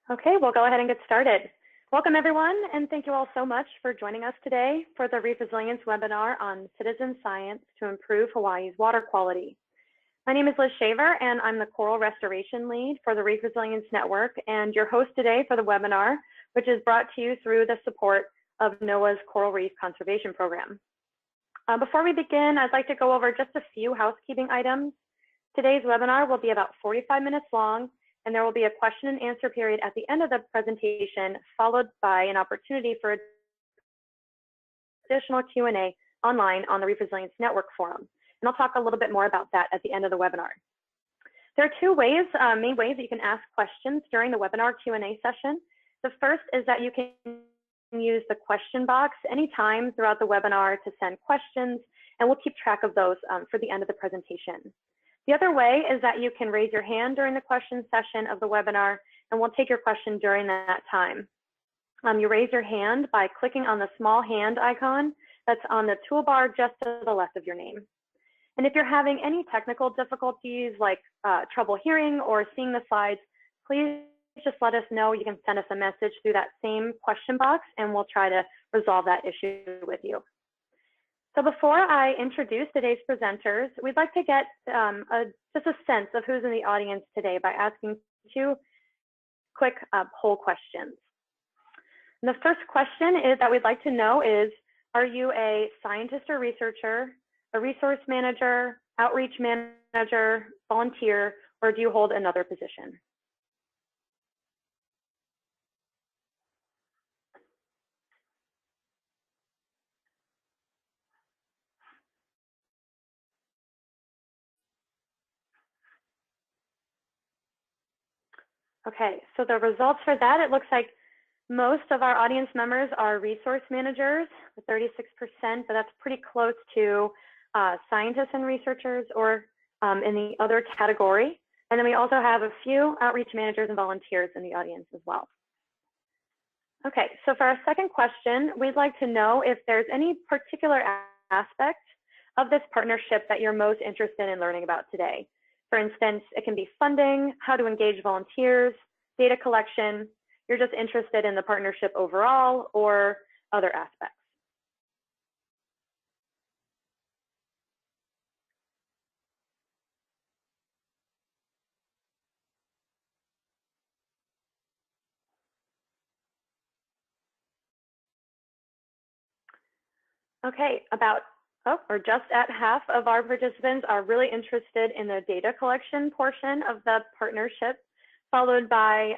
Okay, we'll go ahead and get started. Welcome everyone, and thank you all so much for joining us today for the Reef Resilience webinar on citizen science to improve Hawaii's water quality. My name is Liz Shaver, and I'm the Coral Restoration Lead for the Reef Resilience Network and your host today for the webinar, which is brought to you through the support of NOAA's Coral Reef Conservation Program. Before we begin, I'd like to go over just a few housekeeping items. Today's webinar will be about 45 minutes long, and there will be a question and answer period at the end of the presentation, followed by an opportunity for additional Q&A online on the Reef Resilience Network forum. And I'll talk a little bit more about that at the end of the webinar. There are two ways, main ways that you can ask questions during the webinar Q&A session. The first is that you can use the question box anytime throughout the webinar to send questions, and we'll keep track of those for the end of the presentation. The other way is that you can raise your hand during the question session of the webinar, and we'll take your question during that time. You raise your hand by clicking on the small hand icon that's on the toolbar just to the left of your name. And if you're having any technical difficulties like trouble hearing or seeing the slides, please just let us know. You can send us a message through that same question box, and we'll try to resolve that issue with you. So before I introduce today's presenters, we'd like to get just a sense of who's in the audience today by asking two quick poll questions. And the first question that we'd like to know is, are you a scientist or researcher, a resource manager, outreach manager, volunteer, or do you hold another position? Okay, so the results for that, it looks like most of our audience members are resource managers, 36%, but that's pretty close to scientists and researchers or in the other category. And then we also have a few outreach managers and volunteers in the audience as well. Okay, so for our second question, we'd like to know if there's any particular aspect of this partnership that you're most interested in learning about today. For instance, it can be funding, how to engage volunteers, data collection. You're just interested in the partnership overall or other aspects. Okay, or just at half of our participants are really interested in the data collection portion of the partnership, followed by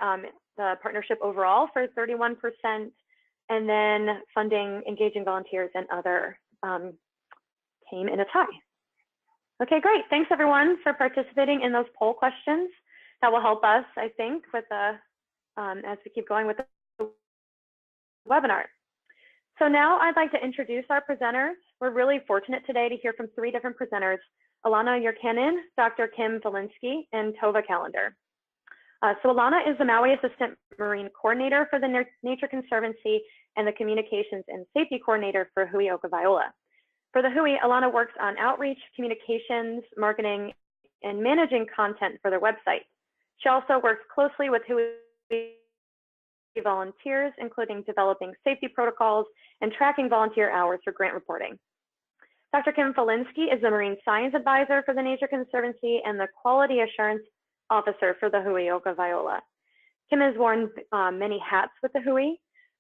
the partnership overall for 31%, and then funding, engaging volunteers, and other came in a tie. Okay, great. Thanks everyone for participating in those poll questions. That will help us, I think, with the as we keep going with the webinar. So now I'd like to introduce our presenters. We're really fortunate today to hear from three different presenters, Alana Yorkanen, Dr. Kim Valinsky, and Tova Callender. So Alana is the Maui Assistant Marine Coordinator for the Nature Conservancy and the Communications and Safety Coordinator for Hui Oka Viola. For the Hui, Alana works on outreach, communications, marketing, and managing content for their website. She also works closely with Hui volunteers, including developing safety protocols and tracking volunteer hours for grant reporting. Dr. Kim Valinsky is the Marine Science Advisor for the Nature Conservancy and the Quality Assurance Officer for the Hui Oka Viola. Kim has worn many hats with the Hui,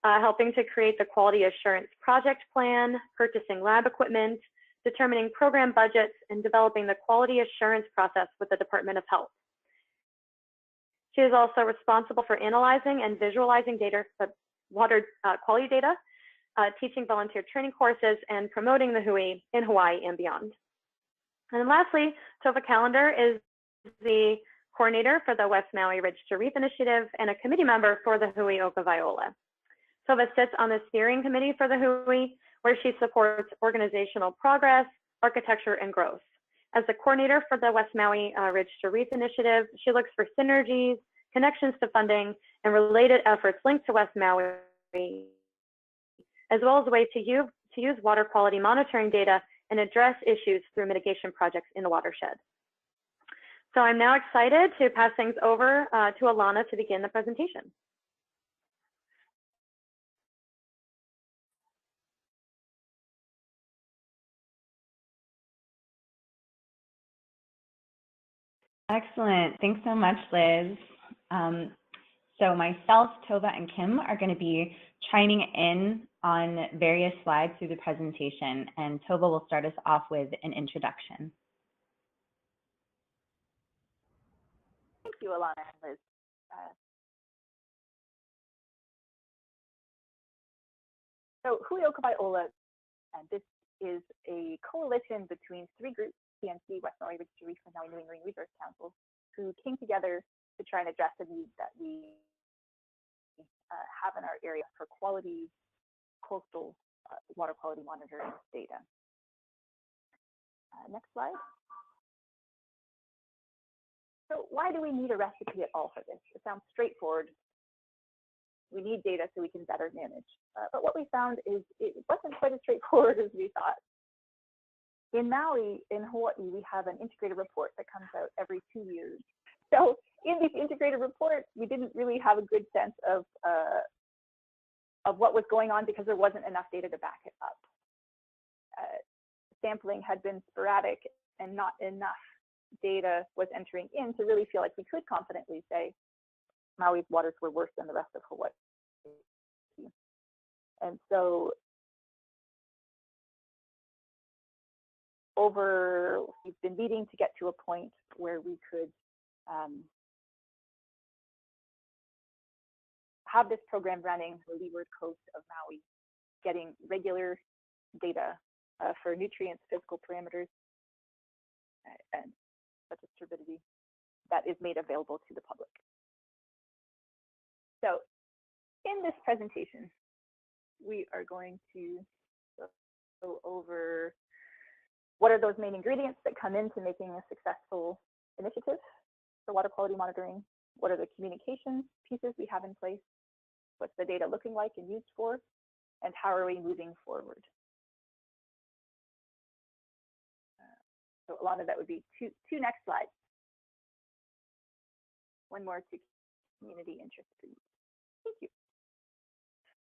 helping to create the Quality Assurance Project Plan, purchasing lab equipment, determining program budgets, and developing the quality assurance process with the Department of Health. She is also responsible for analyzing and visualizing data, water quality data, teaching volunteer training courses, and promoting the Hui in Hawaii and beyond. And then lastly, Tova Callender is the coordinator for the West Maui Ridge to Reef Initiative and a committee member for the Hui Oka Viola. Tova sits on the steering committee for the Hui, where she supports organizational progress, architecture, and growth. As the coordinator for the West Maui Ridge to Reef Initiative, she looks for synergies, connections to funding, and related efforts linked to West Maui, as well as a way to use water quality monitoring data and address issues through mitigation projects in the watershed. So I'm now excited to pass things over to Alana to begin the presentation. Excellent. Thanks so much, Liz. So myself, Tova, and Kim are going to be chiming in on various slides through the presentation, and Tova will start us off with an introduction. Thank you, Alana and Liz. So Hui o ka Waiʻola, and this is a coalition between 3 groups, PNC, West Maui, Reef, and Maui Nui Marine Resource Council, who came together to try and address the needs that we have in our area for quality coastal water quality monitoring data. Next slide. So why do we need a recipe at all for this? It sounds straightforward. We need data so we can better manage. But what we found is it wasn't quite as straightforward as we thought. In Maui, in Hawaii, we have an integrated report that comes out every 2 years. So in these integrated reports, we didn't really have a good sense of what was going on because there wasn't enough data to back it up. Sampling had been sporadic and not enough data was entering in to really feel like we could confidently say Maui's waters were worse than the rest of Hawaii. And so we've been needing to get to a point where we could have this program running the leeward coast of Maui, getting regular data for nutrients, physical parameters, and such as turbidity that is made available to the public. So in this presentation, we are going to go over what are those main ingredients that come into making a successful initiative for water quality monitoring, what are the communication pieces we have in place, what's the data looking like and used for, and how are we moving forward. So a lot of that would be two next slides. One more to community interest, please. Thank you.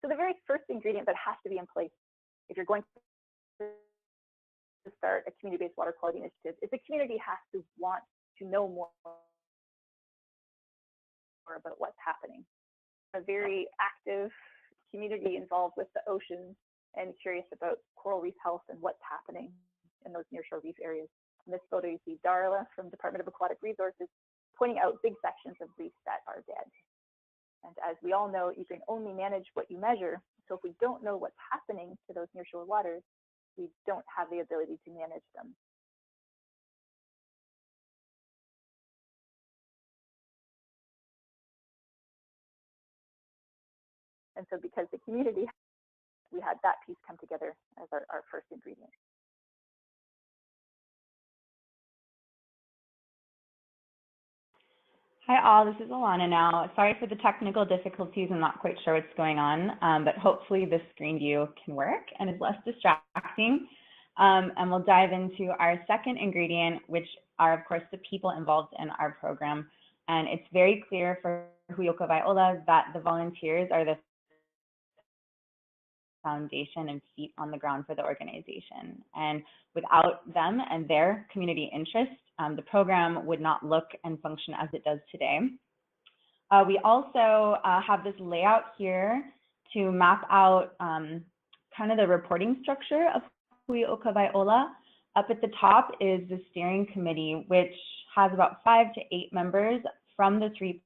So the very first ingredient that has to be in place if you're going to start a community-based water quality initiative is the community has to want to know more about what's happening. A very active community involved with the ocean and curious about coral reef health and what's happening in those nearshore reef areas. In this photo, you see Darla from Department of Aquatic Resources pointing out big sections of reefs that are dead. And as we all know, you can only manage what you measure. So if we don't know what's happening to those nearshore waters, we don't have the ability to manage them. And so because the community, we had that piece come together as our first ingredient. Hi all, this is Alana now. Sorry for the technical difficulties. I'm not quite sure what's going on, but hopefully this screen view can work and is less distracting. And we'll dive into our second ingredient, which are of course the people involved in our program. And it's very clear for Hui o ka Waiʻola that the volunteers are the foundation and feet on the ground for the organization. And without them and their community interest, the program would not look and function as it does today. We also have this layout here to map out kind of the reporting structure of Hui o ka Waiʻola. Up at the top is the steering committee, which has about 5 to 8 members from the 3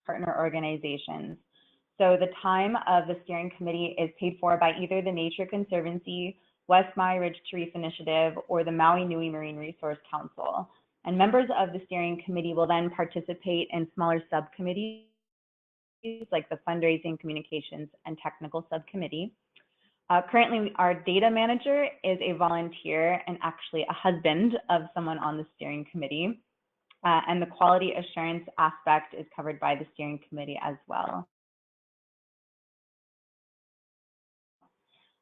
partner organizations. So the time of the steering committee is paid for by either the Nature Conservancy, West Maui Ridge to Reef Initiative, or the Maui Nui Marine Resource Council. And members of the steering committee will then participate in smaller subcommittees like the fundraising, communications, and technical subcommittee. Currently, our data manager is a volunteer and actually a husband of someone on the steering committee. And the quality assurance aspect is covered by the steering committee as well.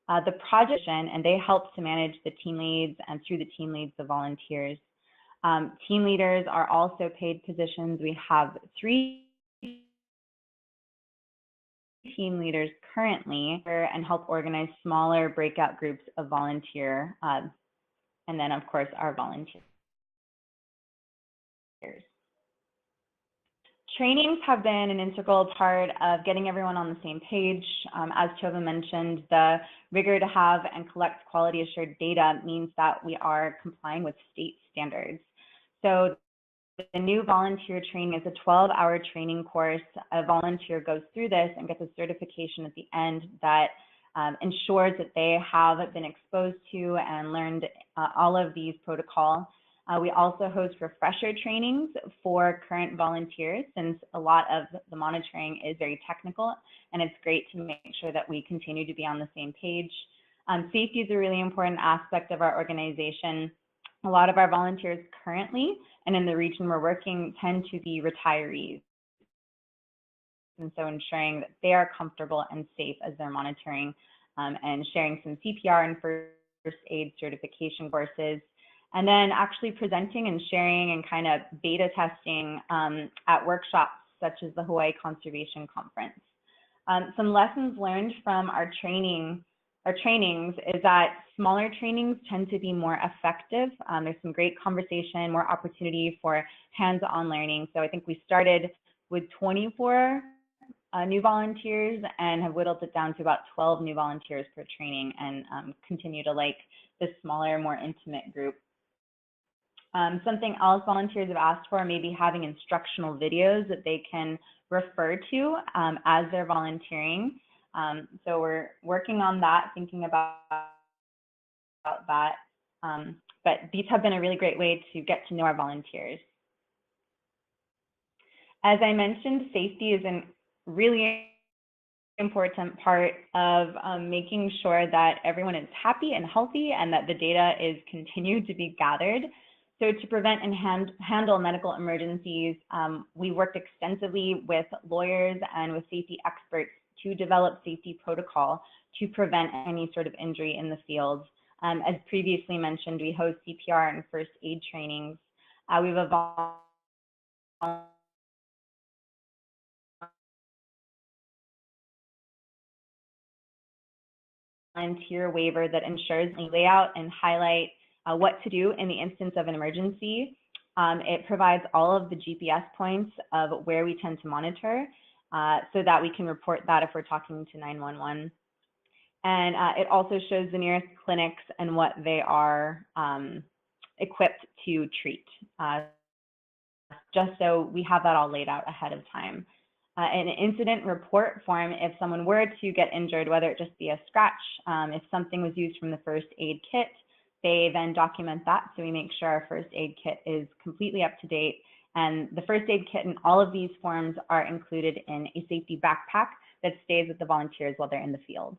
The project, and they help to manage the team leads, and through the team leads, the volunteers. Team leaders are also paid positions. We have 3 team leaders currently and help organize smaller breakout groups of volunteer. And then of course, our volunteers. Trainings have been an integral part of getting everyone on the same page. As Tova mentioned, the rigor to have and collect quality assured data means that we are complying with state standards. So the new volunteer training is a 12-hour training course. A volunteer goes through this and gets a certification at the end that ensures that they have been exposed to and learned all of these protocols. We also host refresher trainings for current volunteers, since a lot of the monitoring is very technical, and it's great to make sure that we continue to be on the same page. Safety is a really important aspect of our organization. A lot of our volunteers currently, and in the region we're working, tend to be retirees. And so ensuring that they are comfortable and safe as they're monitoring, and sharing some CPR and first aid certification courses. And then actually presenting and sharing and kind of beta testing at workshops such as the Hawaii Conservation Conference. Some lessons learned from our trainings is that smaller trainings tend to be more effective. There's some great conversation, more opportunity for hands-on learning. So I think we started with 24 new volunteers and have whittled it down to about 12 new volunteers per training, and continue to like the smaller, more intimate group. Something else volunteers have asked for, maybe having instructional videos that they can refer to as they're volunteering. So we're working on that, thinking about that. But these have been a really great way to get to know our volunteers. As I mentioned, safety is a really important part of making sure that everyone is happy and healthy and that the data is continued to be gathered. So to prevent and handle medical emergencies, we worked extensively with lawyers and with safety experts to develop safety protocol to prevent any sort of injury in the field. As previously mentioned, we host CPR and first aid trainings. We have a volunteer waiver that ensures we lay out and highlight what to do in the instance of an emergency. It provides all of the GPS points of where we tend to monitor so that we can report that if we're talking to 911. And it also shows the nearest clinics and what they are equipped to treat, just so we have that all laid out ahead of time. An incident report form, if someone were to get injured, whether it just be a scratch, if something was used from the first aid kit, they then document that, so we make sure our first aid kit is completely up to date. And the first aid kit and all of these forms are included in a safety backpack that stays with the volunteers while they're in the field.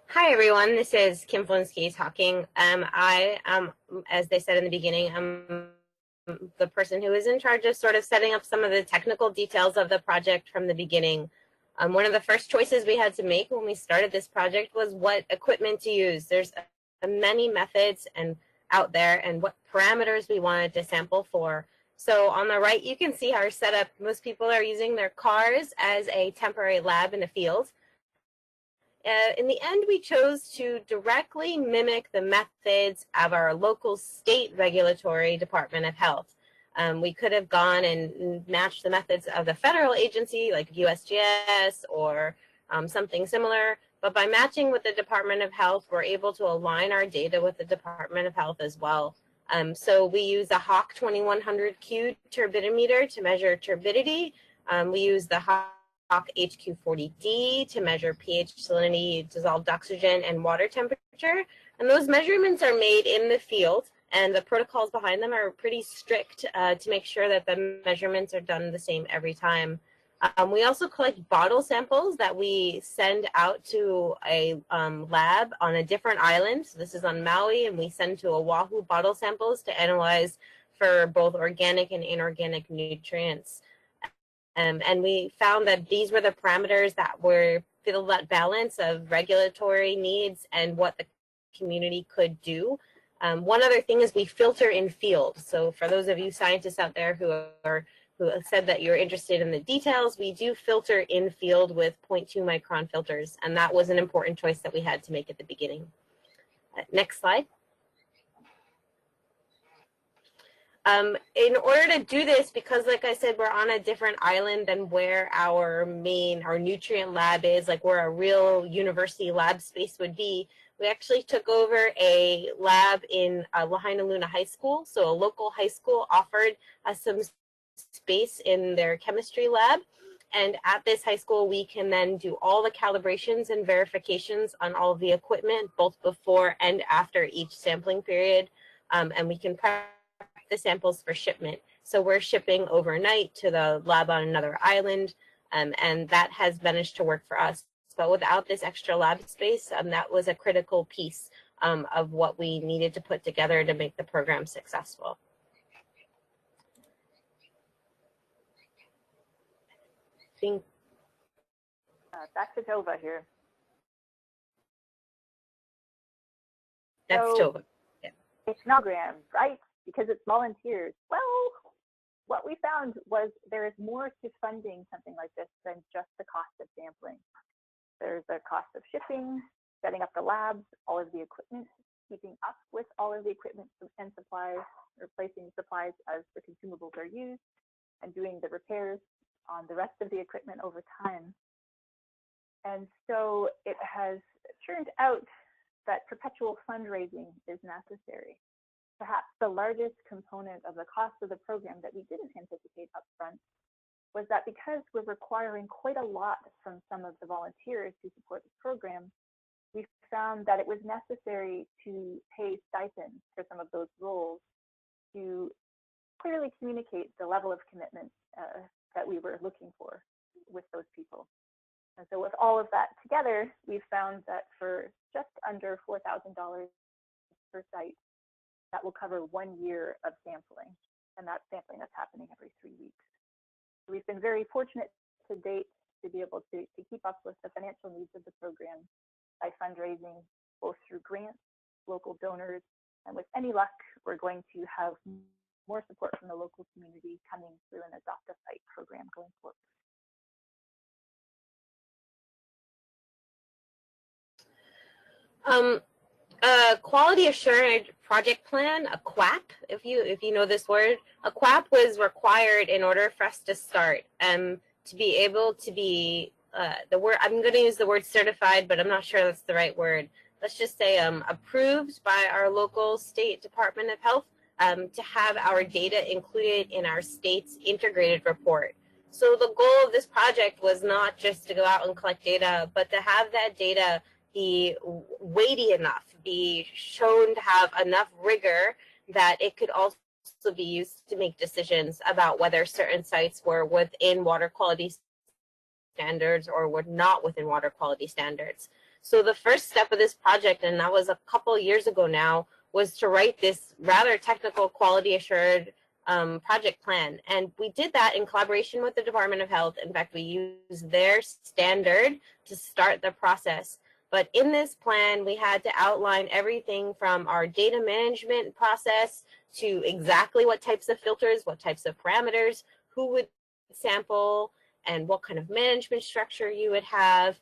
Hi, everyone. This is Kim Flinsky talking. I am, as they said in the beginning, I'm the person who is in charge of sort of setting up some of the technical details of the project from the beginning. One of the first choices we had to make when we started this project was what equipment to use. There's many methods and out there and what parameters we wanted to sample for. So on the right, you can see our setup. Most people are using their cars as a temporary lab in the field. In the end, we chose to directly mimic the methods of our local state regulatory Department of Health. We could have gone and matched the methods of the federal agency like USGS or something similar, but by matching with the Department of Health, we're able to align our data with the Department of Health as well. So we use the Hawk 2100Q turbidimeter to measure turbidity. We use the Hawk HQ40D to measure pH, salinity, dissolved oxygen, and water temperature. And those measurements are made in the field, and the protocols behind them are pretty strict to make sure that the measurements are done the same every time. We also collect bottle samples that we send out to a lab on a different island. So this is on Maui, and we send to Oahu bottle samples to analyze for both organic and inorganic nutrients. And we found that these were the parameters that were fill that balance of regulatory needs and what the community could do. One other thing is we filter in field. So for those of you scientists out there who said that you're interested in the details, we do filter in field with 0.2 micron filters, and that was an important choice that we had to make at the beginning. Next slide. In order to do this, because like I said, we're on a different island than where our nutrient lab is, like where a real university lab space would be, we actually took over a lab in Lahaina Luna High School. So a local high school offered us some space in their chemistry lab. And at this high school, we can then do all the calibrations and verifications on all of the equipment, both before and after each sampling period. And we can prep the samples for shipment. So we're shipping overnight to the lab on another island, and that has managed to work for us. But without this extra lab space, that was a critical piece of what we needed to put together to make the program successful. Back to Tova here. That's Tova. Yeah. It's not program, right? Because it's volunteers. Well, what we found was there is more to funding something like this than just the cost of sampling. There's a cost of shipping, setting up the labs, all of the equipment, keeping up with all of the equipment and supplies, replacing supplies as the consumables are used, and doing the repairs on the rest of the equipment over time. And so it has turned out that perpetual fundraising is necessary. Perhaps the largest component of the cost of the program that we didn't anticipate upfront was that because we're requiring quite a lot from some of the volunteers who support the program, we found that it was necessary to pay stipends for some of those roles to clearly communicate the level of commitment that we were looking for with those people. And so with all of that together, we found that for just under $4,000 per site, that will cover 1 year of sampling. And that's sampling that's happening every 3 weeks. So we've been very fortunate to date to be able to keep up with the financial needs of the program by fundraising both through grants, local donors, and with any luck, we're going to have more support from the local community coming through an Adopt a Site program going forward. Quality Assured Project Plan, a QAP, if you know this word, a QAP was required in order for us to start, to be able to be, I'm going to use the word certified, but I'm not sure that's the right word. Let's just say approved by our local state Department of Health to have our data included in our state's integrated report. So the goal of this project was not just to go out and collect data, but to have that data be weighty enough, be shown to have enough rigor that it could also be used to make decisions about whether certain sites were within water quality standards or were not within water quality standards. So the first step of this project, and that was a couple years ago now, was to write this rather technical quality assured project plan. And we did that in collaboration with the Department of Health. In fact, we used their standard to start the process. But in this plan, we had to outline everything from our data management process to exactly what types of filters, what types of parameters, who would sample, and what kind of management structure you would have.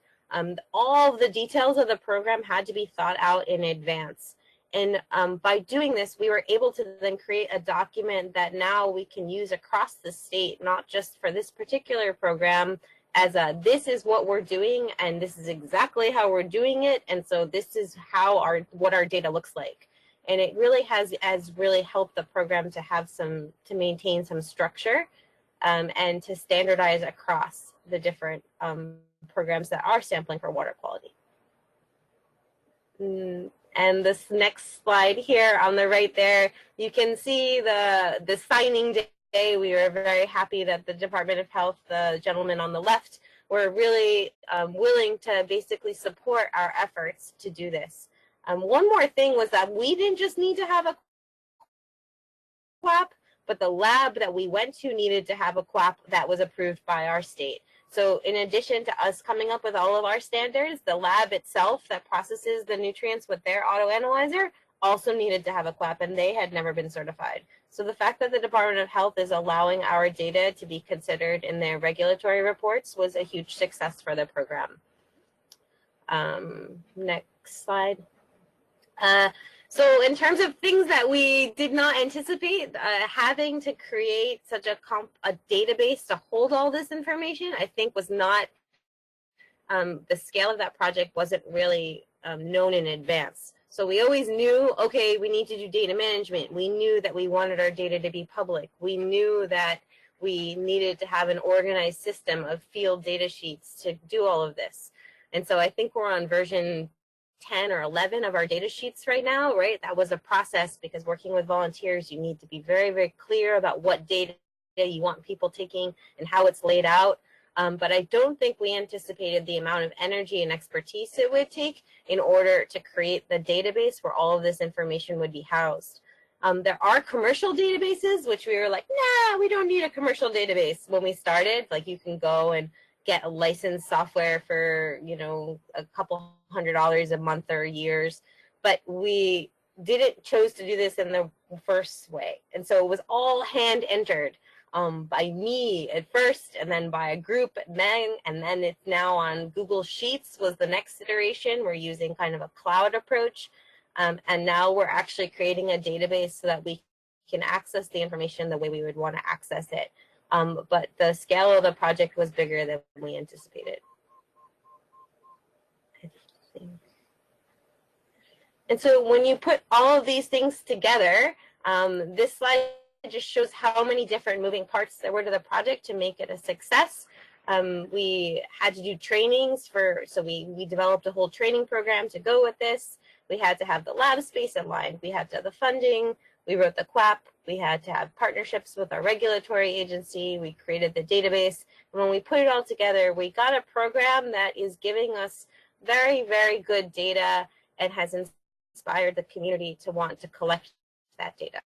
All of the details of the program had to be thought out in advance. And by doing this, we were able to then create a document that now we can use across the state, not just for this particular program, as this is what we're doing and this is exactly how we're doing it, and so this is how what our data looks like. And it really has really helped the program to have to maintain some structure and to standardize across the different programs that are sampling for water quality. And this next slide here on the right there, you can see the signing day. We were very happy that the Department of Health, the gentleman on the left, were really willing to basically support our efforts to do this. One more thing was that we didn't just need to have a QAP, but the lab that we went to needed to have a QAP that was approved by our state. So in addition to us coming up with all of our standards, the lab itself that processes the nutrients with their autoanalyzer also needed to have a QAP, and they had never been certified. So the fact that the Department of Health is allowing our data to be considered in their regulatory reports was a huge success for the program. Next slide. So in terms of things that we did not anticipate, having to create such a database to hold all this information, I think was not, the scale of that project wasn't really known in advance. So we always knew, okay, we need to do data management. We knew that we wanted our data to be public. We knew that we needed to have an organized system of field data sheets to do all of this. And so I think we're on version 10 or 11 of our data sheets right now, right? That was a process because working with volunteers, you need to be very, very clear about what data you want people taking and how it's laid out. But I don't think we anticipated the amount of energy and expertise it would take in order to create the database where all of this information would be housed. There are commercial databases, which we were like, nah, we don't need a commercial database when we started. Like you can go and get a licensed software for, you know, a couple $100 a month or years. But we didn't chose to do this in the first way. And so it was all hand entered. By me at first, and then by a group, and then it's now on Google Sheets was the next iteration. We're using kind of a cloud approach, and now we're actually creating a database so that we can access the information the way we would want to access it. But the scale of the project was bigger than we anticipated, I think. And so when you put all of these things together, this slide just shows how many different moving parts there were to the project to make it a success. We had to do trainings so we developed a whole training program to go with this. We had to have the lab space aligned. We had to have the funding. We wrote the QAP. We had to have partnerships with our regulatory agency. We created the database. And when we put it all together, we got a program that is giving us very, very good data and has inspired the community to want to collect that data.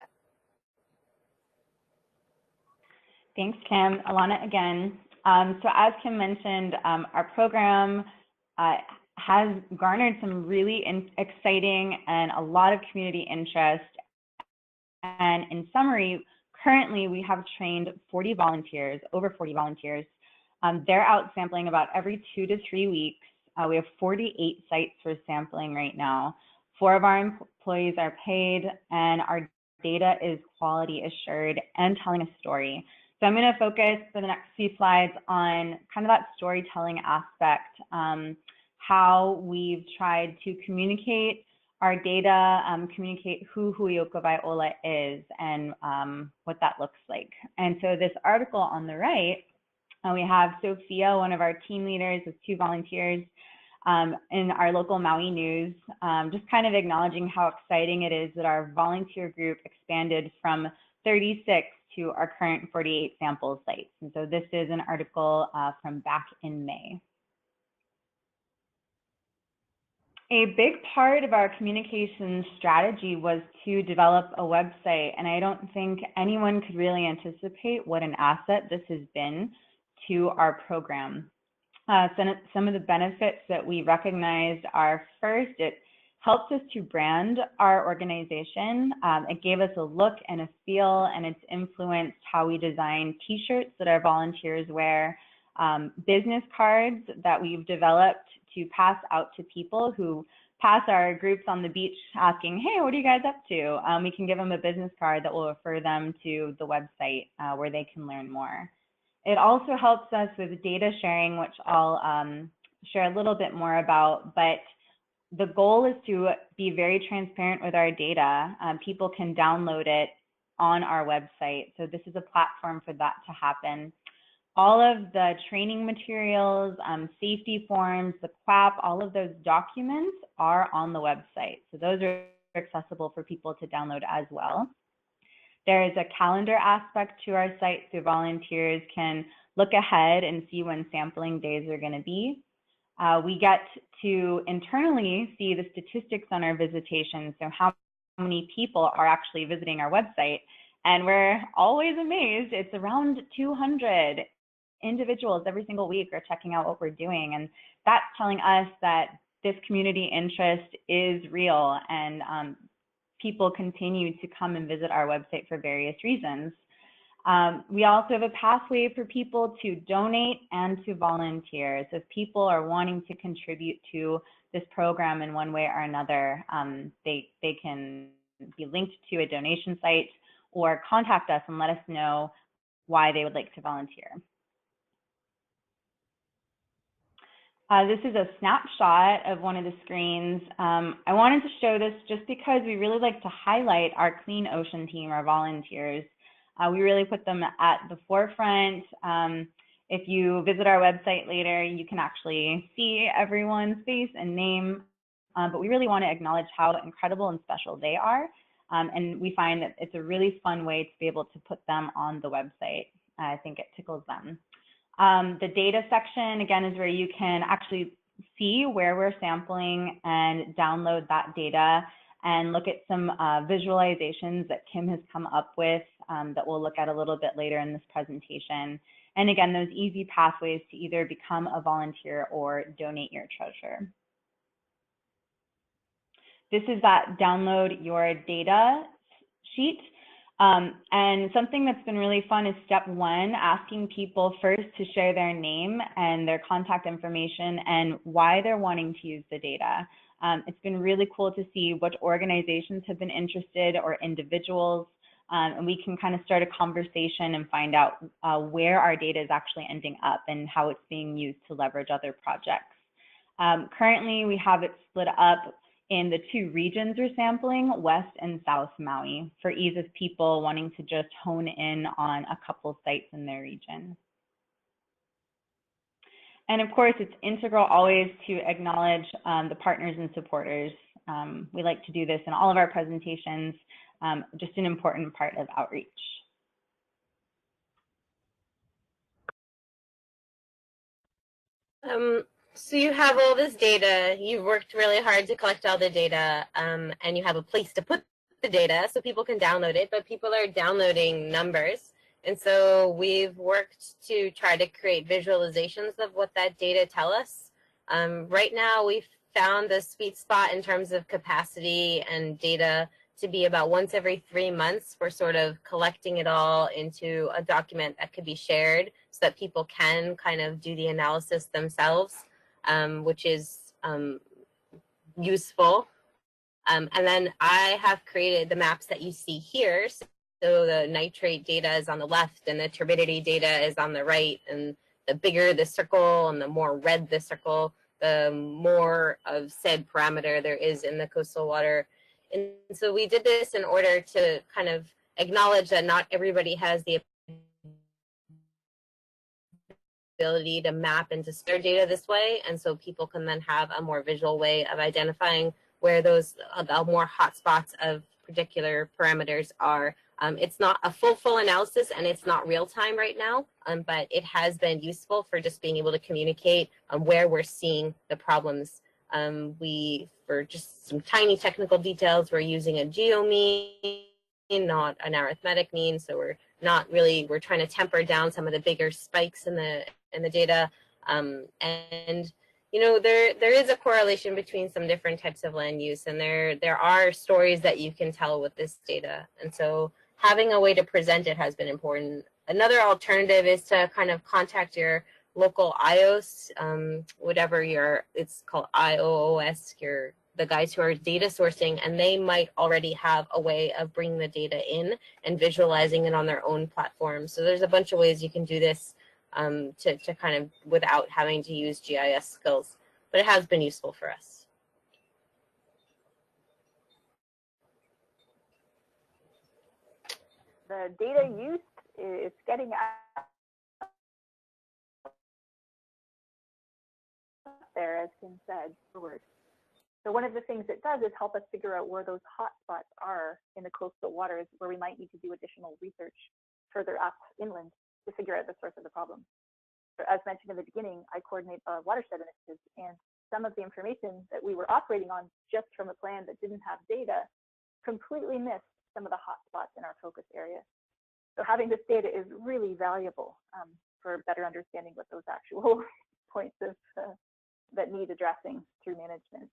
Thanks, Kim. Alana again. So as Kim mentioned, our program has garnered some really exciting and a lot of community interest. And in summary, currently we have trained 40 volunteers, over 40 volunteers. They're out sampling about every 2 to 3 weeks. We have 48 sites for sampling right now. 4 of our employees are paid, and our data is quality assured and telling a story. So I'm going to focus for the next few slides on kind of that storytelling aspect, how we've tried to communicate our data, communicate who Huioka Viola is and what that looks like. And so this article on the right, we have Sophia, one of our team leaders with 2 volunteers in our local Maui news, just kind of acknowledging how exciting it is that our volunteer group expanded from 36 to our current 48 sample sites. And so this is an article from back in May. A big part of our communication strategy was to develop a website, and I don't think anyone could really anticipate what an asset this has been to our program. Some of the benefits that we recognized are, first, it helped us to brand our organization. It gave us a look and a feel, and it's influenced how we design t-shirts that our volunteers wear, business cards that we've developed to pass out to people who pass our groups on the beach asking, hey, what are you guys up to? We can give them a business card that will refer them to the website where they can learn more. It also helps us with data sharing, which I'll share a little bit more about, but the goal is to be very transparent with our data. People can download it on our website. So this is a platform for that to happen. All of the training materials, safety forms, the QAP, all of those documents are on the website. So those are accessible for people to download as well. There is a calendar aspect to our site, so volunteers can look ahead and see when sampling days are going to be. We get to internally see the statistics on our visitations, so how many people are actually visiting our website. And we're always amazed. It's around 200 individuals every single week are checking out what we're doing. And that's telling us that this community interest is real, and people continue to come and visit our website for various reasons. We also have a pathway for people to donate and to volunteer. So if people are wanting to contribute to this program in one way or another, they can be linked to a donation site or contact us and let us know why they would like to volunteer. This is a snapshot of one of the screens. I wanted to show this just because we really like to highlight our Clean Ocean team, our volunteers. We really put them at the forefront. If you visit our website later, you can actually see everyone's face and name, but we really want to acknowledge how incredible and special they are. And we find that it's a really fun way to be able to put them on the website. I think it tickles them. The data section, again, is where you can actually see where we're sampling and download that data and look at some visualizations that Kim has come up with that we'll look at a little bit later in this presentation. And again, those easy pathways to either become a volunteer or donate your treasure. This is that download your data sheet. And something that's been really fun is step one, asking people first to share their name and their contact information and why they're wanting to use the data. It's been really cool to see what organizations have been interested or individuals, and we can kind of start a conversation and find out where our data is actually ending up and how it's being used to leverage other projects. Currently, we have it split up in the two regions we're sampling, West and South Maui, for ease of people wanting to just hone in on a couple sites in their region. And of course, it's integral always to acknowledge the partners and supporters. We like to do this in all of our presentations, just an important part of outreach. So you have all this data, you've worked really hard to collect all the data, and you have a place to put the data so people can download it, but people are downloading numbers. And so we've worked to try to create visualizations of what that data tell us. Right now, we've found the sweet spot in terms of capacity and data to be about once every 3 months. We're sort of collecting it all into a document that could be shared so that people can kind of do the analysis themselves. Which is useful. And then I have created the maps that you see here. So the nitrate data is on the left and the turbidity data is on the right. And the bigger the circle and the more red the circle, the more of said parameter there is in the coastal water. And so we did this in order to kind of acknowledge that not everybody has the ability to map and to store data this way, and so people can then have a more visual way of identifying where those more hotspots of particular parameters are. It's not a full analysis and it's not real time right now, but it has been useful for just being able to communicate where we're seeing the problems. For just some tiny technical details, we're using a geomean, not an arithmetic mean, so we're trying to temper down some of the bigger spikes in the data, and you know there is a correlation between some different types of land use, and there are stories that you can tell with this data, and so having a way to present it has been important. Another alternative is to kind of contact your local IOS, whatever it's called IOOS, the guys who are data sourcing, and they might already have a way of bringing the data in and visualizing it on their own platform. So there's a bunch of ways you can do this to kind of without having to use GIS skills, but it has been useful for us. The data used is getting out there, as Kim said, forward. So one of the things it does is help us figure out where those hotspots are in the coastal waters, where we might need to do additional research further up inland to figure out the source of the problem. So as mentioned in the beginning, I coordinate watershed initiatives, and some of the information that we were operating on just from a plan that didn't have data completely missed some of the hotspots in our focus area. So having this data is really valuable for better understanding what those actual points that need addressing through management.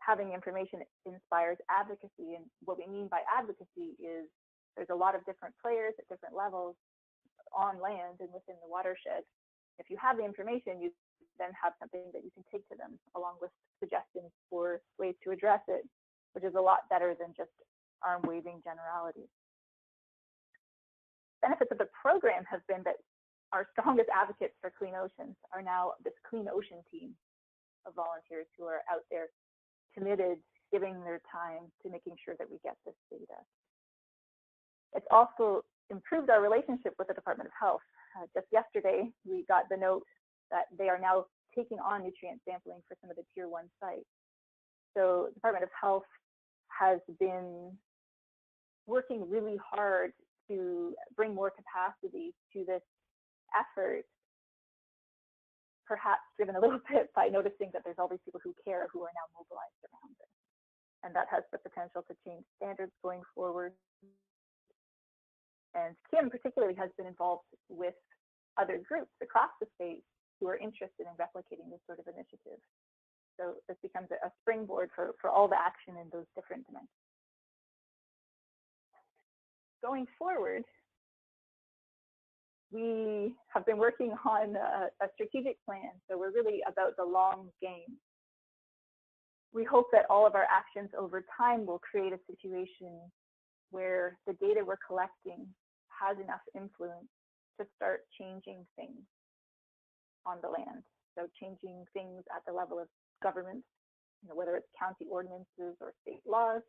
Having information inspires advocacy, and what we mean by advocacy is there's a lot of different players at different levels on land and within the watershed. If you have the information, you then have something that you can take to them along with suggestions for ways to address it, which is a lot better than just arm waving generalities. Benefits of the program have been that our strongest advocates for clean oceans are now this clean ocean team of volunteers who are out there committed, giving their time to making sure that we get this data. It's also improved our relationship with the Department of Health. Just yesterday, we got the note that they are now taking on nutrient sampling for some of the Tier 1 sites. So the Department of Health has been working really hard to bring more capacity to this effort, perhaps driven a little bit by noticing that there's all these people who care who are now mobilized around it. And that has the potential to change standards going forward. And Kim particularly has been involved with other groups across the state who are interested in replicating this sort of initiative. So this becomes a springboard for all the action in those different dimensions. Going forward, we have been working on a strategic plan. So we're really about the long game. We hope that all of our actions over time will create a situation where the data we're collecting has enough influence to start changing things on the land. So changing things at the level of government, whether it's county ordinances or state laws,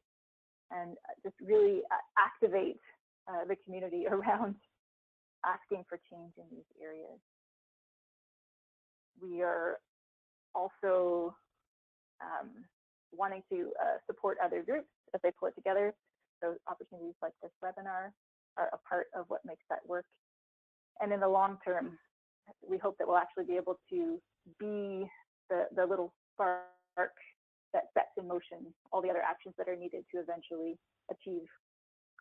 and just really activate the community around asking for change in these areas. We are also wanting to support other groups as they pull it together. So opportunities like this webinar are a part of what makes that work. And in the long term, we hope that we'll actually be able to be the little spark that sets in motion all the other actions that are needed to eventually achieve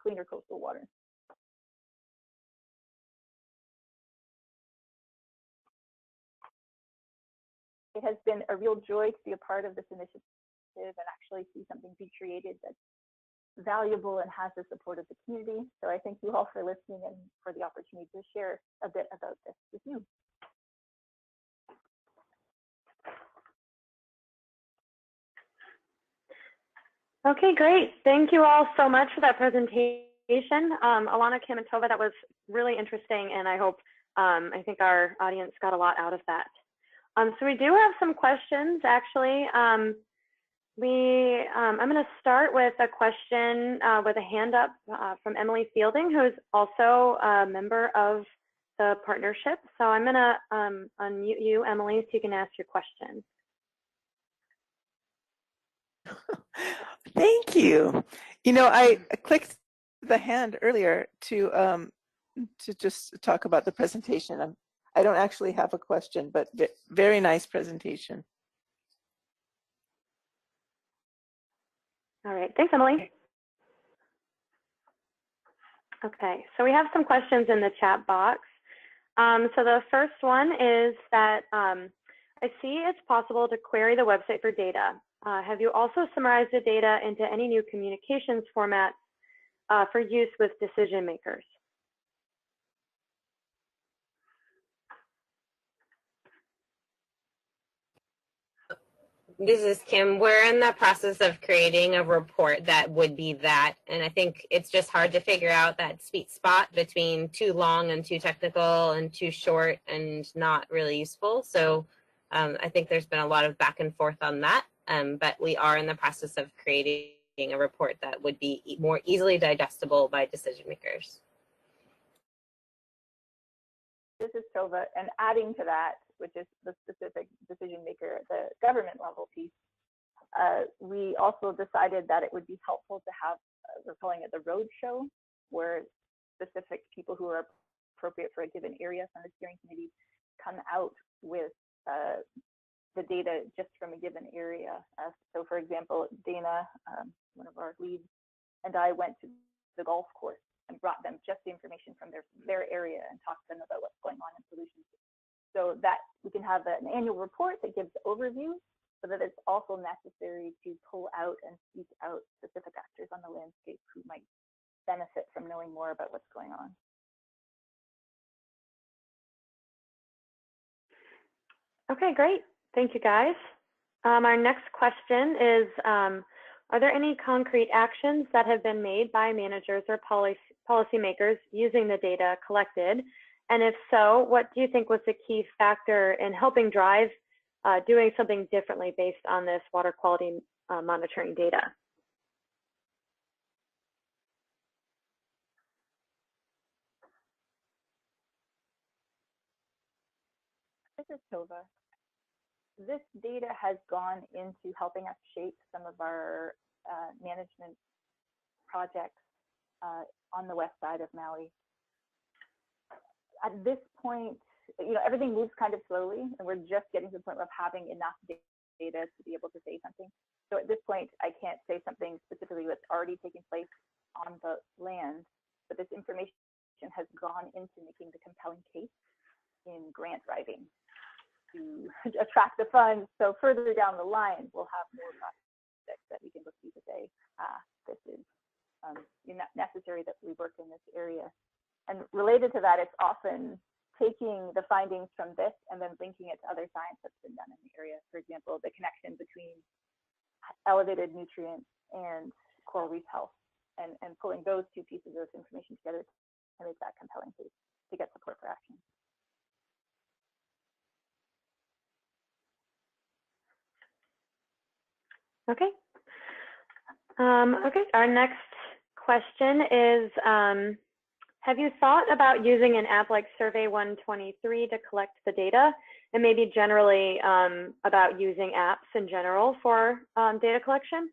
cleaner coastal water. It has been a real joy to be a part of this initiative and actually see something be created that's valuable and has the support of the community. So I thank you all for listening and for the opportunity to share a bit about this with you. Okay, great. Thank you all so much for that presentation. Alana, Kim, and Tova, that was really interesting, and I think our audience got a lot out of that. So we do have some questions, actually. I'm going to start with a question with a hand up from Emily Fielding, who is also a member of the partnership. So I'm going to unmute you, Emily, so you can ask your question. Thank you. I clicked the hand earlier to just talk about the presentation. I don't actually have a question, but very nice presentation. All right, thanks, Emily. Okay, so we have some questions in the chat box. So the first one is that I see it's possible to query the website for data. Have you also summarized the data into any new communications formats for use with decision makers? This is Kim. We're in the process of creating a report that would be that. And I think it's just hard to figure out that sweet spot between too long and too technical and too short and not really useful. So I think there's been a lot of back and forth on that. But we are in the process of creating a report that would be more easily digestible by decision makers. This is Tova, and adding to that, which is the specific decision maker at the government level piece, we also decided that it would be helpful to have, we're calling it the road show, where specific people who are appropriate for a given area from the steering committee come out with the data just from a given area. So for example, Dana, one of our leads, and I went to the golf course and brought them just the information from their area and talked to them about what's going on and solutions. So that we can have an annual report that gives the overview, so that it's also necessary to pull out and seek out specific actors on the landscape who might benefit from knowing more about what's going on. Okay, great. Thank you, guys. Our next question is, are there any concrete actions that have been made by managers or policymakers using the data collected? And if so, what do you think was the key factor in helping drive doing something differently based on this water quality monitoring data? This is Tova. This data has gone into helping us shape some of our management projects on the west side of Maui. At this point, everything moves kind of slowly, and we're just getting to the point of having enough data to be able to say something. So at this point, I can't say something specifically that's already taking place on the land, but this information has gone into making the compelling case in grant writing to attract the funds. So further down the line, we'll have more projects that we can look to say, this is necessary that we work in this area. And related to that, it's often taking the findings from this and then linking it to other science that's been done in the area. For example, the connection between elevated nutrients and coral reef health, and pulling those two pieces of information together to make that compelling case to get support for action. Okay. Okay, our next question is, have you thought about using an app like Survey 123 to collect the data, and maybe generally about using apps in general for data collection?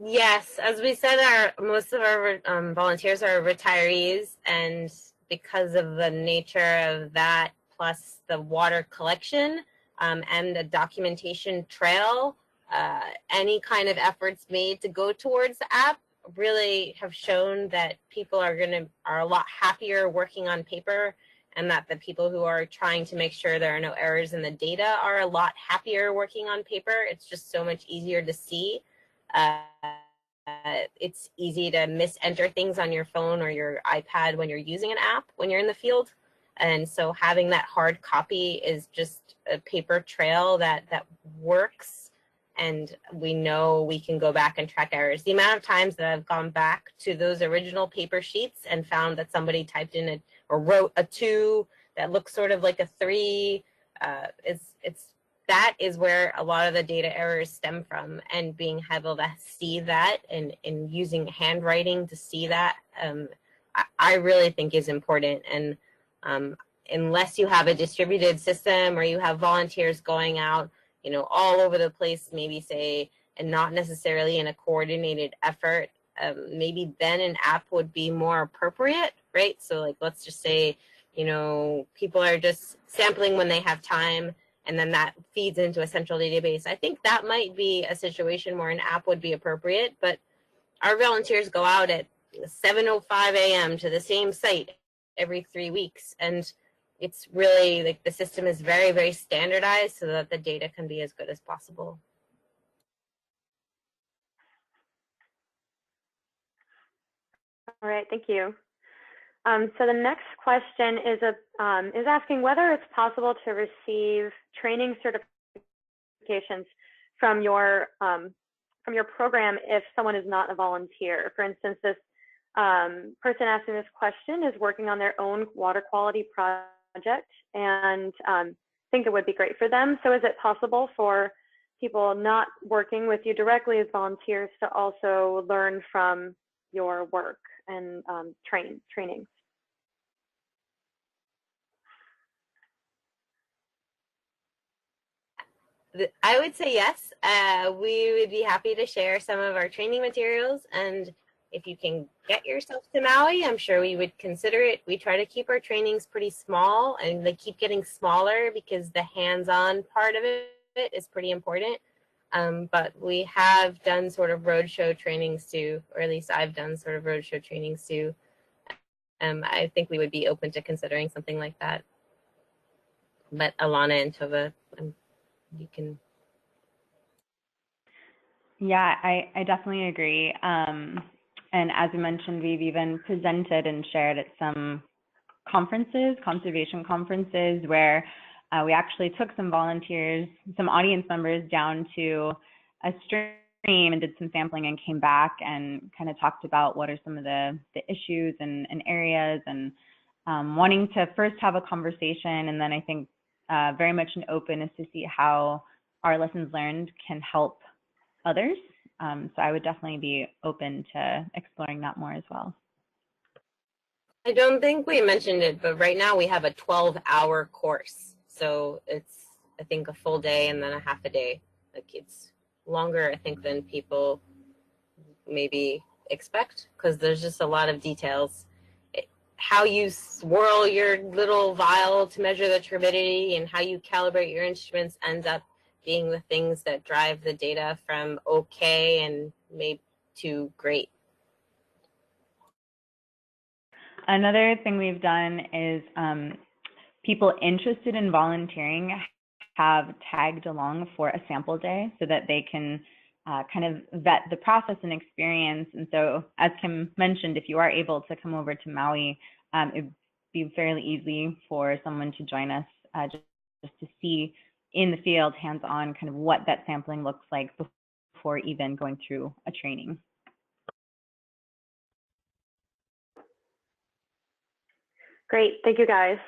Yes, as we said, most of our volunteers are retirees, and because of the nature of that, plus the water collection and the documentation trail, any kind of efforts made to go towards the app really have shown that people are a lot happier working on paper, and that the people who are trying to make sure there are no errors in the data are a lot happier working on paper. It's just so much easier to see. It's easy to misenter things on your phone or your iPad when you're using an app when you're in the field. And so having that hard copy is just a paper trail that works, and we know we can go back and track errors. The amount of times that I've gone back to those original paper sheets and found that somebody typed in or wrote a 2 that looks sort of like a 3, that is where a lot of the data errors stem from, and being able to see that and using handwriting to see that, I really think is important. And unless you have a distributed system or you have volunteers going out, all over the place, maybe say, and not necessarily in a coordinated effort, maybe then an app would be more appropriate, right? So like, let's just say, people are just sampling when they have time, and then that feeds into a central database. I think that might be a situation where an app would be appropriate, but our volunteers go out at 7:05 a.m. to the same site every 3 weeks, and it's really like the system is very, very standardized so that the data can be as good as possible. All right, thank you. So the next question is asking whether it's possible to receive training certifications from your program if someone is not a volunteer. For instance, this person asking this question is working on their own water quality project, and think it would be great for them. So is it possible for people not working with you directly as volunteers to also learn from your work and trainings? I would say yes. We would be happy to share some of our training materials, and if you can get yourself to Maui, I'm sure we would consider it. We try to keep our trainings pretty small, and they keep getting smaller because the hands-on part of it is pretty important. But we have done sort of roadshow trainings too, or at least I've done sort of roadshow trainings too. I think we would be open to considering something like that. But Alana and Tova, you can. Yeah, I definitely agree. And as you mentioned, we've even presented and shared at some conferences, conservation conferences, where we actually took some volunteers, some audience members down to a stream and did some sampling and came back and kind of talked about what are some of the issues and areas, and wanting to first have a conversation, and then I think very much an openness to see how our lessons learned can help others. So I would definitely be open to exploring that more as well. I don't think we mentioned it, but right now we have a 12-hour course. So it's, I think, a full day and then a half a day. Like, it's longer, I think, than people maybe expect, because there's just a lot of details. How you swirl your little vial to measure the turbidity and how you calibrate your instruments ends up being the things that drive the data from okay and maybe to great. Another thing we've done is people interested in volunteering have tagged along for a sample day so that they can kind of vet the process and experience. And so, as Kim mentioned, if you are able to come over to Maui, it would be fairly easy for someone to join us just to see in the field, hands-on, kind of what that sampling looks like before even going through a training. Great, thank you guys.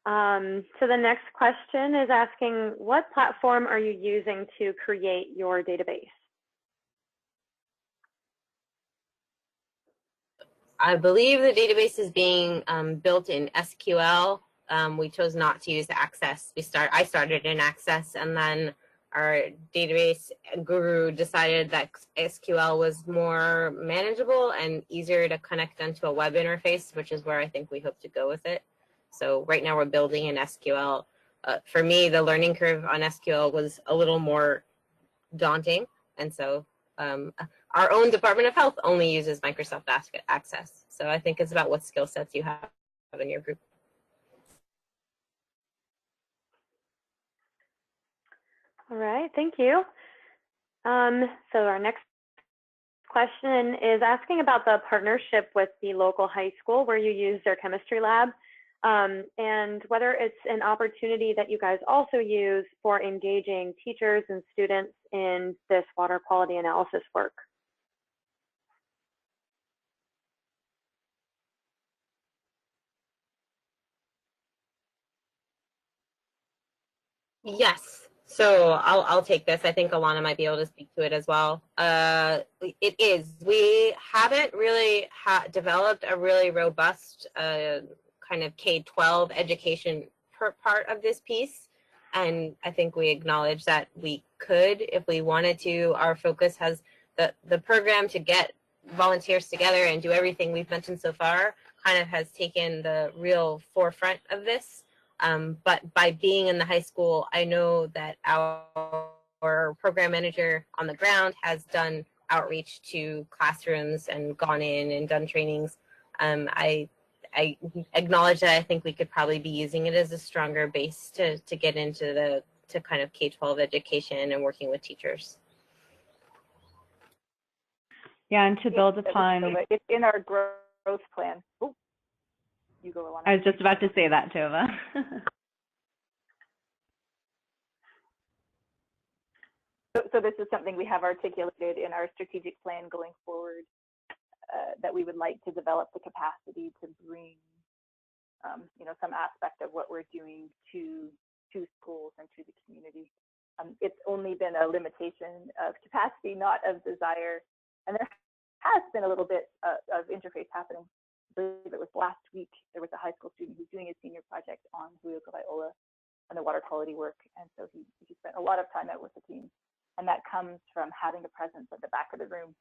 So the next question is asking, what platform are you using to create your database? I believe the database is being built in SQL. We chose not to use Access. I started in Access, and then our database guru decided that SQL was more manageable and easier to connect onto a web interface, which is where I think we hope to go with it. So right now we're building in SQL. For me, the learning curve on SQL was a little more daunting, and so our own Department of Health only uses Microsoft Access. So I think it's about what skill sets you have in your group. All right, thank you. So our next question is asking about the partnership with the local high school where you use their chemistry lab, and whether it's an opportunity that you guys also use for engaging teachers and students in this water quality analysis work. Yes. So I'll take this. I think Alana might be able to speak to it as well. It is. We haven't really developed a really robust kind of K12 education part of this piece. And I think we acknowledge that we could if we wanted to. Our focus has the program to get volunteers together and do everything we've mentioned so far kind of has taken the real forefront of this. But by being in the high school, I know that our program manager on the ground has done outreach to classrooms and gone in and done trainings. I acknowledge that I think we could probably be using it as a stronger base to get into to kind of K12 education and working with teachers. Yeah, and to build upon, it's in our growth plan. Oh, you go, Alana. I was just about to say that, Tova. So this is something we have articulated in our strategic plan going forward, that we would like to develop the capacity to bring, some aspect of what we're doing to schools and to the community. It's only been a limitation of capacity, not of desire. And there has been a little bit of interface happening. I believe it was last week, there was a high school student who's doing a senior project on Huiokawaiola and the water quality work. And so he spent a lot of time out with the team. And that comes from having a presence at the back of the room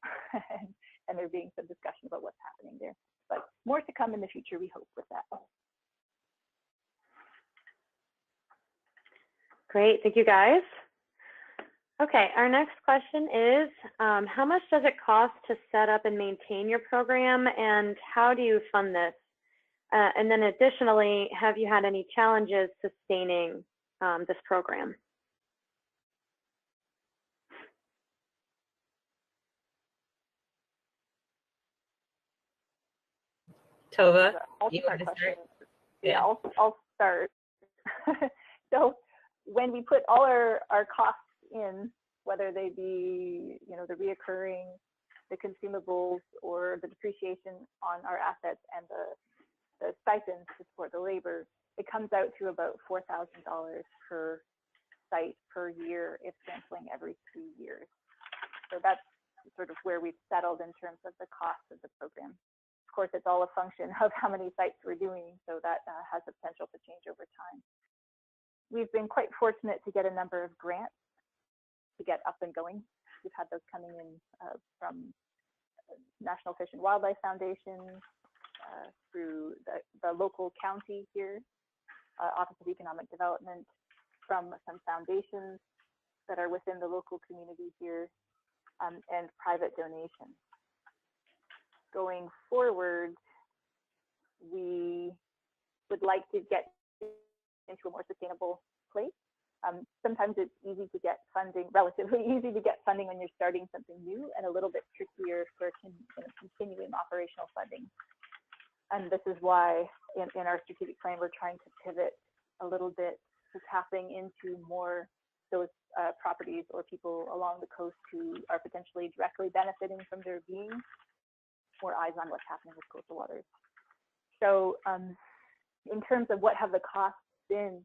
and there being some discussion about what's happening there. But more to come in the future, we hope, with that. Great, thank you guys. Okay, our next question is, how much does it cost to set up and maintain your program, and how do you fund this? And then additionally, have you had any challenges sustaining this program? Tova, I'll you start want to question. start? Yeah, I'll start. So when we put all our costs in, whether they be, you know, the reoccurring, the consumables, or the depreciation on our assets and the stipends to support the labor, it comes out to about $4,000 per site per year if sampling every 2 years. So that's sort of where we've settled in terms of the cost of the program. Of course, it's all a function of how many sites we're doing, so that has the potential to change over time. We've been quite fortunate to get a number of grants to get up and going. We've had those coming in from National Fish and Wildlife Foundation, through the local county here, Office of Economic Development, from some foundations that are within the local community here, and private donations. Going forward, we would like to get into a more sustainable place. Sometimes it's easy to get funding, relatively easy to get funding when you're starting something new, and a little bit trickier for continuing operational funding. And this is why in our strategic plan, we're trying to pivot a little bit to tapping into more those properties or people along the coast who are potentially directly benefiting from there being more eyes on what's happening with coastal waters. So in terms of what have the costs been,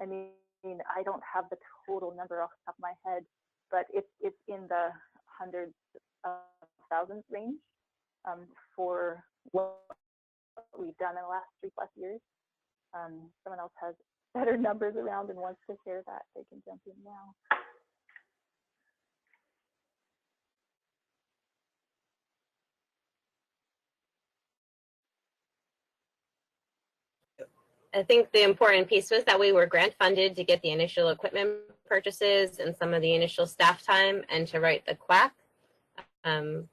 I mean, I don't have the total number off the top of my head, but it's in the hundreds of thousands range for what we've done in the last 3+ years. Someone else has better numbers around and wants to share that, they can jump in now. I think the important piece was that we were grant funded to get the initial equipment purchases and some of the initial staff time and to write the QAC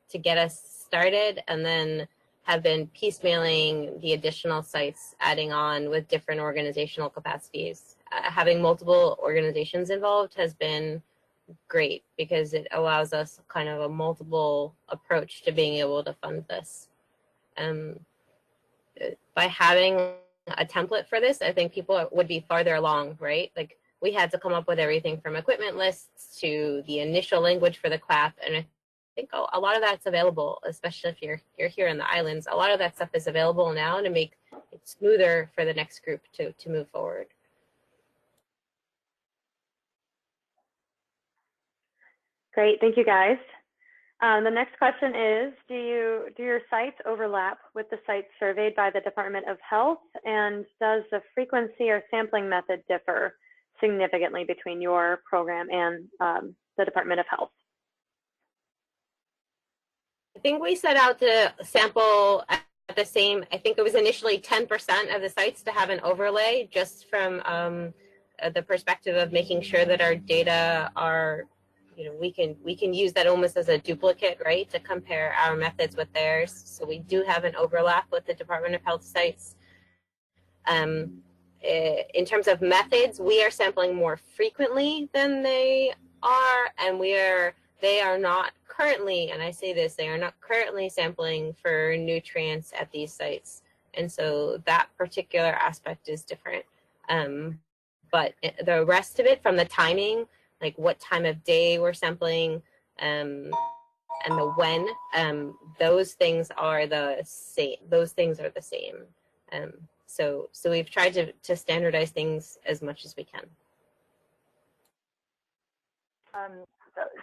to get us started, and then have been piecemealing the additional sites, adding on with different organizational capacities. Having multiple organizations involved has been great because it allows us kind of a multiple approach to being able to fund this. By having a template for this, I think people would be farther along, right? Like we had to come up with everything from equipment lists to the initial language for the CLAP, and I think a lot of that's available, especially if you're here in the islands. A lot of that stuff is available now to make it smoother for the next group to move forward. Great, thank you guys. The next question is, do your sites overlap with the sites surveyed by the Department of Health, and does the frequency or sampling method differ significantly between your program and the Department of Health? I think we set out to sample at the same, I think it was initially 10% of the sites to have an overlay, just from the perspective of making sure that our data are, you know, we can use that almost as a duplicate, right, to compare our methods with theirs. So we do have an overlap with the Department of Health sites. In terms of methods, we are sampling more frequently than they are, and they are not currently, and I say this, they are not currently sampling for nutrients at these sites. And so that particular aspect is different. But the rest of it, from the timing, like what time of day we're sampling, and the when, those things are the same. Those things are the same. So we've tried to standardize things as much as we can.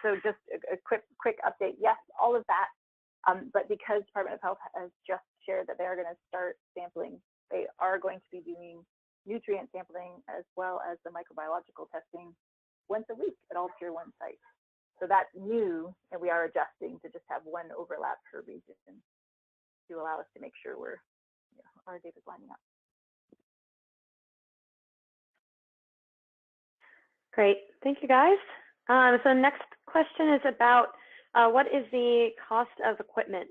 So just a quick update. Yes, all of that. But because Department of Health has just shared that they are going to start sampling, they are going to be doing nutrient sampling as well as the microbiological testing once a week at all Tier 1 sites. So that's new, and we are adjusting to just have one overlap per region to allow us to make sure our data is lining up. Great, thank you guys. So next question is about what is the cost of equipment?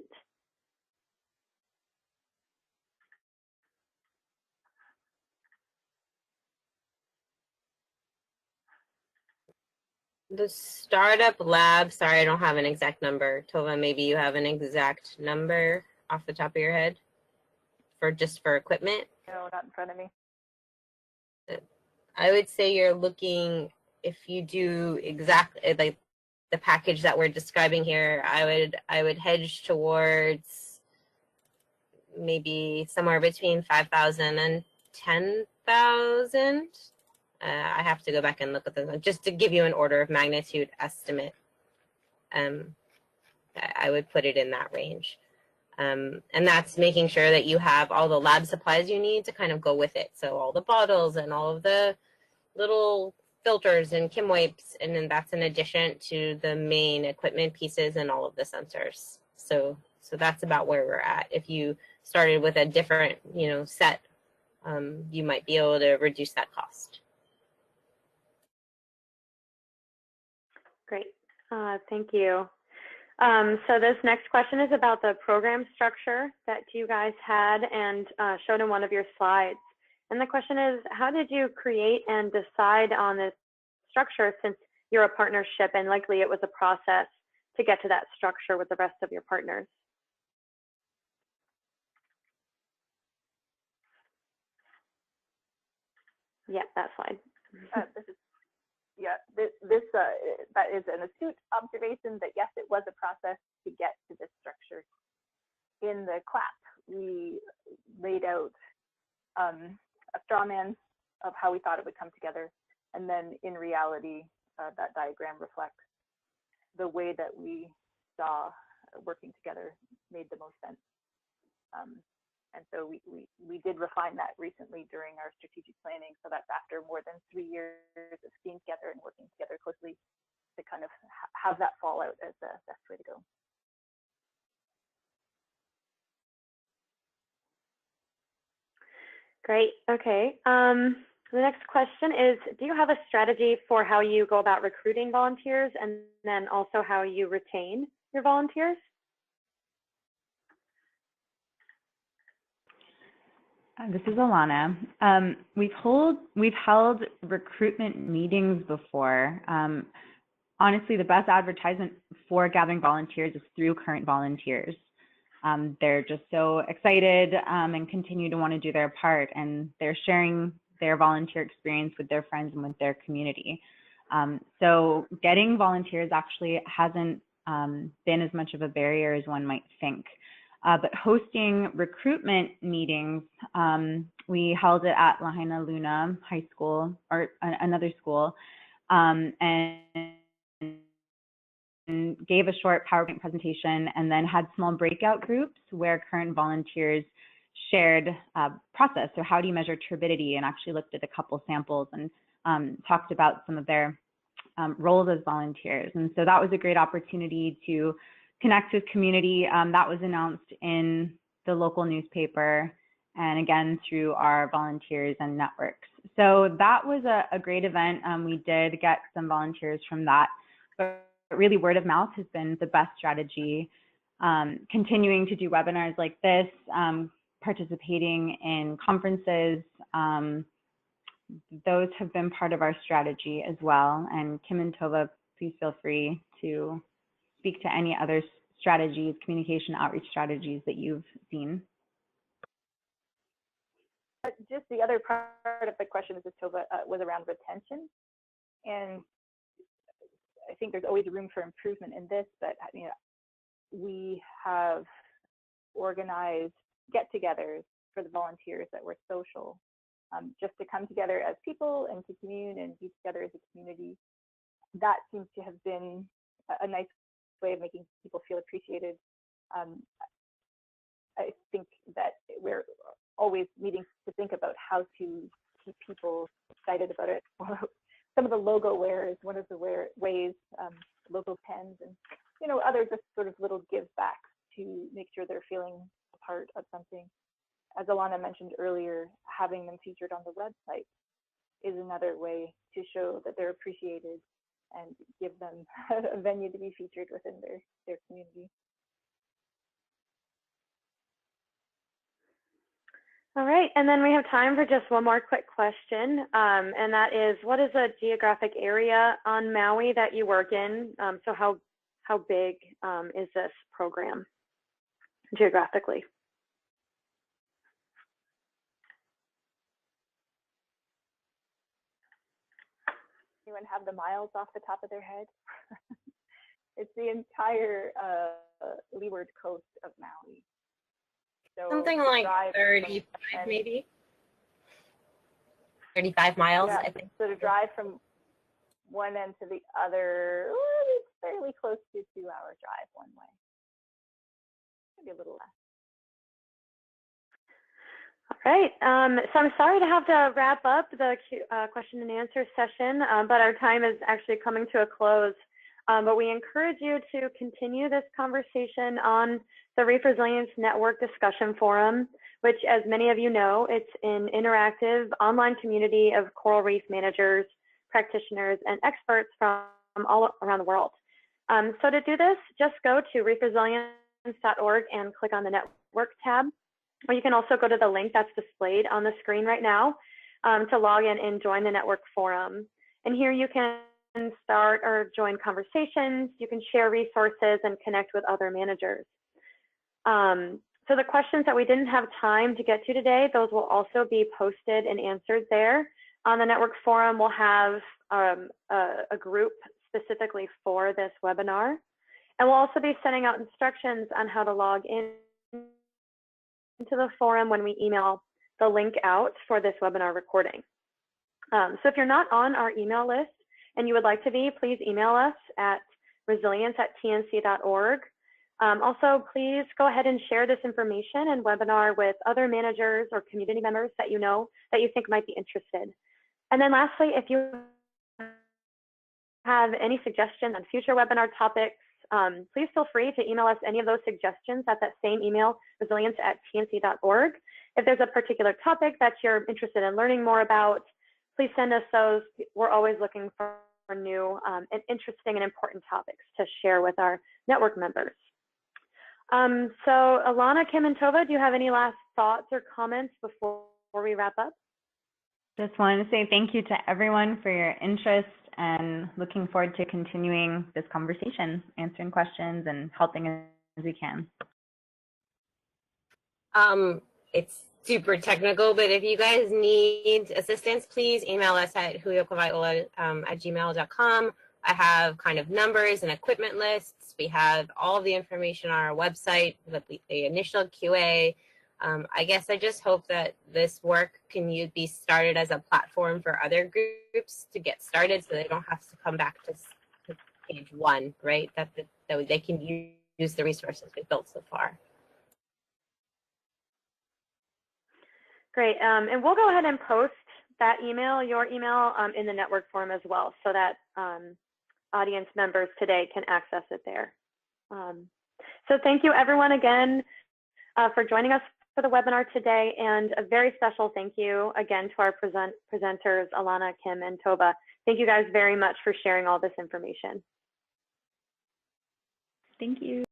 The startup lab, sorry, I don't have an exact number. Tova, maybe you have an exact number off the top of your head? for just for equipment? No, not in front of me. I would say you're looking, if you do exactly like the package that we're describing here, I would hedge towards maybe somewhere between 5,000 and 10,000. I have to go back and look at them just to give you an order of magnitude estimate. I would put it in that range. And that's making sure that you have all the lab supplies you need to kind of go with it. So all the bottles and all of the little filters and Kim wipes, and then that's in addition to the main equipment pieces and all of the sensors. So that's about where we're at. If you started with a different, set, you might be able to reduce that cost. Great, thank you. So this next question is about the program structure that you guys had and showed in one of your slides. And the question is, how did you create and decide on this structure, since you're a partnership and likely it was a process to get to that structure with the rest of your partners? Yeah, that slide. That is an astute observation that yes, it was a process to get to this structure. In the clap, we laid out a straw man of how we thought it would come together, and then in reality, that diagram reflects the way that we saw working together made the most sense. And so we did refine that recently during our strategic planning. So that's after more than 3 years of being together and working together closely to kind of have that fallout as the best way to go. Great, okay. The next question is, do you have a strategy for how you go about recruiting volunteers and then also how you retain your volunteers? This is Alana. We've held recruitment meetings before. Honestly, the best advertisement for gathering volunteers is through current volunteers. They're just so excited and continue to want to do their part, and they're sharing their volunteer experience with their friends and with their community. So getting volunteers actually hasn't been as much of a barrier as one might think. But hosting recruitment meetings, we held it at Lahaina Luna High School, or another school, and gave a short PowerPoint presentation, and then had small breakout groups where current volunteers shared process. So how do you measure turbidity, and actually looked at a couple samples and talked about some of their roles as volunteers. And so that was a great opportunity to connect with community. That was announced in the local newspaper and again through our volunteers and networks. So that was a great event. We did get some volunteers from that, but really word of mouth has been the best strategy. Continuing to do webinars like this, participating in conferences, those have been part of our strategy as well. And Kim and Tova, please feel free to speak to any other strategies, communication outreach strategies that you've seen. Just the other part of the question, Mrs. Tova, was around retention. And I think there's always room for improvement in this, but we have organized get-togethers for the volunteers that were social, just to come together as people and to commune and be together as a community. That seems to have been a nice way of making people feel appreciated. I think that we're always needing to think about how to keep people excited about it. Some of the logo wear is one of the ways, logo pens and other just sort of little give backs to make sure they're feeling a part of something. As Alana mentioned earlier, having them featured on the website is another way to show that they're appreciated and give them a venue to be featured within their community. All right, and then we have time for just one more quick question, and that is, what is a geographic area on Maui that you work in? So how big is this program geographically? Anyone have the miles off the top of their head? It's the entire leeward coast of Maui. So Something like 35, maybe 35 miles, yeah, I think. So to drive from one end to the other, it's fairly close to a 2-hour drive one way. Maybe a little less. All right, so I'm sorry to have to wrap up the question and answer session, but our time is actually coming to a close. But we encourage you to continue this conversation on the Reef Resilience Network discussion forum, which, as many of you know, it's an interactive online community of coral reef managers, practitioners, and experts from all around the world. So to do this, just go to reefresilience.org and click on the network tab. Or you can also go to the link that's displayed on the screen right now to log in and join the network forum. And here you can start or join conversations, you can share resources and connect with other managers. So the questions that we didn't have time to get to today, those will also be posted and answered there. On the network forum, we'll have a group specifically for this webinar. And we'll also be sending out instructions on how to log in into the forum when we email the link out for this webinar recording. So if you're not on our email list and you would like to be, please email us at resilience@tnc.org. Also, please go ahead and share this information and webinar with other managers or community members that you know that you think might be interested. And then lastly, if you have any suggestions on future webinar topics, please feel free to email us any of those suggestions at that same email, resilience@tnc.org. If there's a particular topic that you're interested in learning more about, please send us those. We're always looking for new and interesting and important topics to share with our network members. So Alana, Kim, and Tova, do you have any last thoughts or comments before we wrap up? Just wanted to say thank you to everyone for your interest and looking forward to continuing this conversation, answering questions and helping as we can. It's super technical, but if you guys need assistance, please email us at huiokawai'ola@gmail.com. I have kind of numbers and equipment lists. We have all the information on our website with the initial QA. I guess I just hope that this work can be started as a platform for other groups to get started so they don't have to come back to page one, right? That they can use the resources we've built so far. Great, and we'll go ahead and post that email, your email, in the network forum as well, so that audience members today can access it there. So thank you everyone again for joining us for the webinar today, and a very special thank you again to our presenters, Alana, Kim, and Tova. Thank you guys very much for sharing all this information. Thank you.